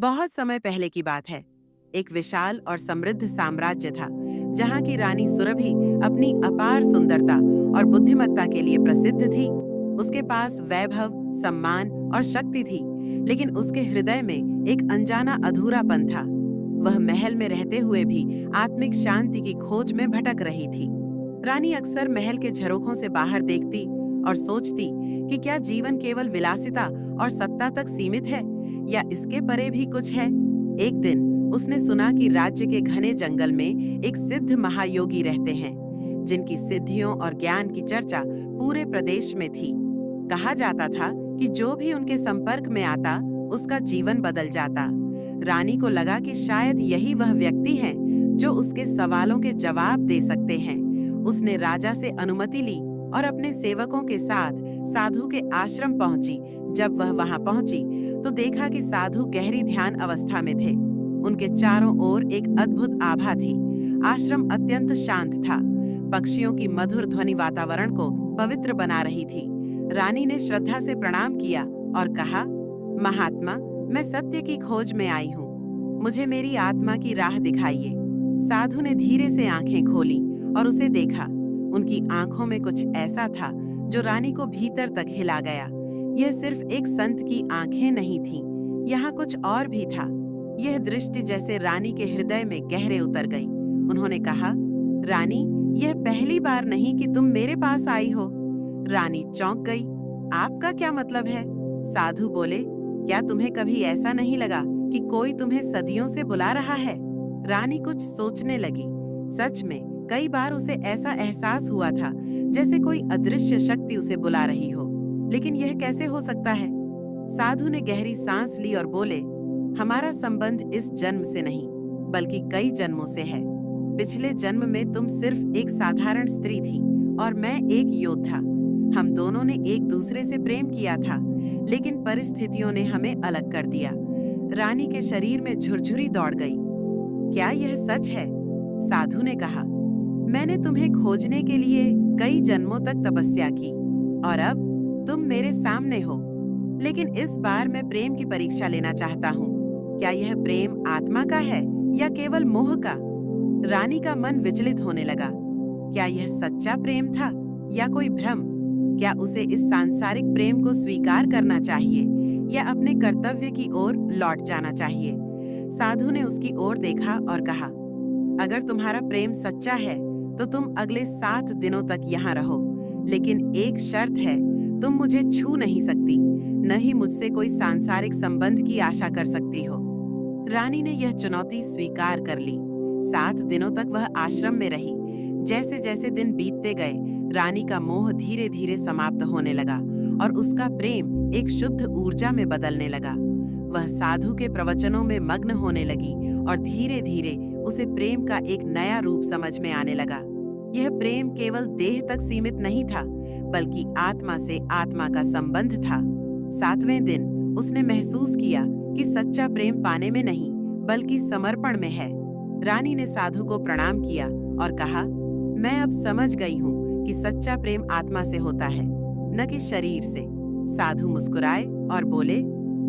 बहुत समय पहले की बात है। एक विशाल और समृद्ध साम्राज्य था, जहाँ की रानी सुरभि अपनी अपार सुंदरता और बुद्धिमत्ता के लिए प्रसिद्ध थी। उसके पास वैभव, सम्मान और शक्ति थी, लेकिन उसके हृदय में एक अनजाना अधूरापन था। वह महल में रहते हुए भी आत्मिक शांति की खोज में भटक रही थी। रानी अक्सर महल के झरोखों से बाहर देखती और सोचती कि क्या जीवन केवल विलासिता और सत्ता तक सीमित है, या इसके परे भी कुछ है। एक दिन उसने सुना कि राज्य के घने जंगल में एक सिद्ध महायोगी रहते हैं, जिनकी सिद्धियों और ज्ञान की चर्चा पूरे प्रदेश में थी। कहा जाता था कि जो भी उनके संपर्क में आता, उसका जीवन बदल जाता। रानी को लगा कि शायद यही वह व्यक्ति हैं जो उसके सवालों के जवाब दे सकते हैं। उसने राजा से अनुमति ली और अपने सेवकों के साथ साधु के आश्रम पहुंची। जब वह वहां पहुंची तो देखा कि साधु गहरी ध्यान अवस्था में थे। उनके चारों ओर एक अद्भुत आभा थी। आश्रम अत्यंत शांत था। पक्षियों की मधुर ध्वनि वातावरण को पवित्र बना रही थी। रानी ने श्रद्धा से प्रणाम किया और कहा, महात्मा, मैं सत्य की खोज में आई हूँ। मुझे मेरी आत्मा की राह दिखाइए। साधु ने धीरे से आंखें खोली और उसे देखा। उनकी आंखों में कुछ ऐसा था जो रानी को भीतर तक हिला गया। यह सिर्फ एक संत की आंखें नहीं थीं, यहाँ कुछ और भी था। यह दृष्टि जैसे रानी के हृदय में गहरे उतर गई। उन्होंने कहा, रानी, यह पहली बार नहीं कि तुम मेरे पास आई हो। रानी चौंक गई। आपका क्या मतलब है? साधु बोले, क्या तुम्हें कभी ऐसा नहीं लगा कि कोई तुम्हें सदियों से बुला रहा है? रानी कुछ सोचने लगी। सच में कई बार उसे ऐसा एहसास हुआ था जैसे कोई अदृश्य शक्ति उसे बुला रही हो, लेकिन यह कैसे हो सकता है? साधु ने गहरी सांस ली और बोले, हमारा संबंध इस जन्म से नहीं, बल्कि कई जन्मों से है। पिछले जन्म में तुम सिर्फ एक साधारण स्त्री थी और मैं एक योद्धा। हम दोनों ने एक दूसरे से प्रेम किया था, लेकिन परिस्थितियों ने हमें अलग कर दिया। रानी के शरीर में झुरझुरी दौड़ गई। क्या यह सच है? साधु ने कहा, मैंने तुम्हें खोजने के लिए कई जन्मों तक तपस्या की और अब तुम मेरे सामने हो। लेकिन इस बार मैं प्रेम की परीक्षा लेना चाहता हूँ। क्या यह प्रेम आत्मा का है या केवल मोह का? रानी का मन विचलित होने लगा। क्या यह सच्चा प्रेम था या कोई भ्रम? क्या उसे इस सांसारिक प्रेम को स्वीकार करना चाहिए या अपने कर्तव्य की ओर लौट जाना चाहिए? साधु ने उसकी ओर देखा और कहा, अगर तुम्हारा प्रेम सच्चा है तो तुम अगले 7 दिनों तक यहाँ रहो, लेकिन एक शर्त है, तुम मुझे छू नहीं सकती, न ही मुझसे कोई सांसारिक संबंध की आशा कर सकती हो। रानी ने यह चुनौती स्वीकार कर ली। 7 दिनों तक वह आश्रम में रही। जैसे जैसे दिन बीतते गए, रानी का मोह धीरे धीरे समाप्त होने लगा और उसका प्रेम एक शुद्ध ऊर्जा में बदलने लगा। वह साधु के प्रवचनों में मग्न होने लगी और धीरे धीरे उसे प्रेम का एक नया रूप समझ में आने लगा। यह प्रेम केवल देह तक सीमित नहीं था, बल्कि आत्मा से आत्मा का संबंध था। 7वें दिन उसने महसूस किया कि सच्चा प्रेम पाने में नहीं, बल्कि समर्पण में है। रानी ने साधु को प्रणाम किया और कहा, मैं अब समझ गई हूँ कि सच्चा प्रेम आत्मा से होता है, न कि शरीर से। साधु मुस्कुराए और बोले,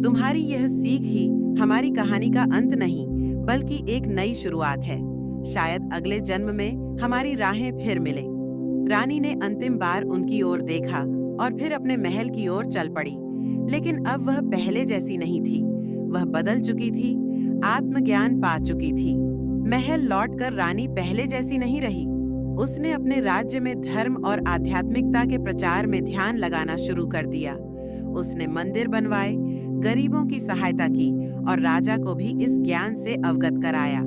तुम्हारी यह सीख ही हमारी कहानी का अंत नहीं, बल्कि एक नई शुरुआत है। शायद अगले जन्म में हमारी राहें फिर मिलें। रानी ने अंतिम बार उनकी ओर देखा और फिर अपने महल की ओर चल पड़ी। लेकिन अब वह पहले जैसी नहीं थी। वह बदल चुकी थी, आत्मज्ञान पा चुकी थी। महल लौटकर रानी पहले जैसी नहीं रही। उसने अपने राज्य में धर्म और आध्यात्मिकता के प्रचार में ध्यान लगाना शुरू कर दिया। उसने मंदिर बनवाए, गरीबों की सहायता की और राजा को भी इस ज्ञान से अवगत कराया।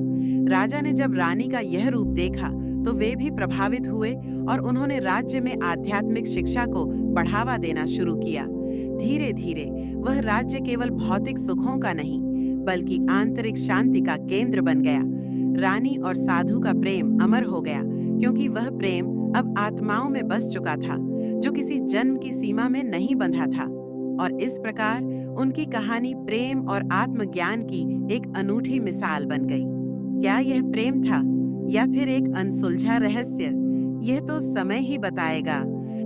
राजा ने जब रानी का यह रूप देखा तो वे भी प्रभावित हुए और उन्होंने राज्य में आध्यात्मिक शिक्षा को बढ़ावा देना शुरू किया। धीरे धीरे वह राज्य केवल भौतिक सुखों का नहीं, बल्कि आंतरिक शांति का केंद्र बन गया। रानी और साधु का प्रेम अमर हो गया, क्योंकि वह प्रेम अब आत्माओं में बस चुका था, जो किसी जन्म की सीमा में नहीं बंधा था। और इस प्रकार उनकी कहानी प्रेम और आत्मज्ञान की एक अनूठी मिसाल बन गई। क्या यह प्रेम था या फिर एक अनसुलझा रहस्य? यह तो समय ही बताएगा।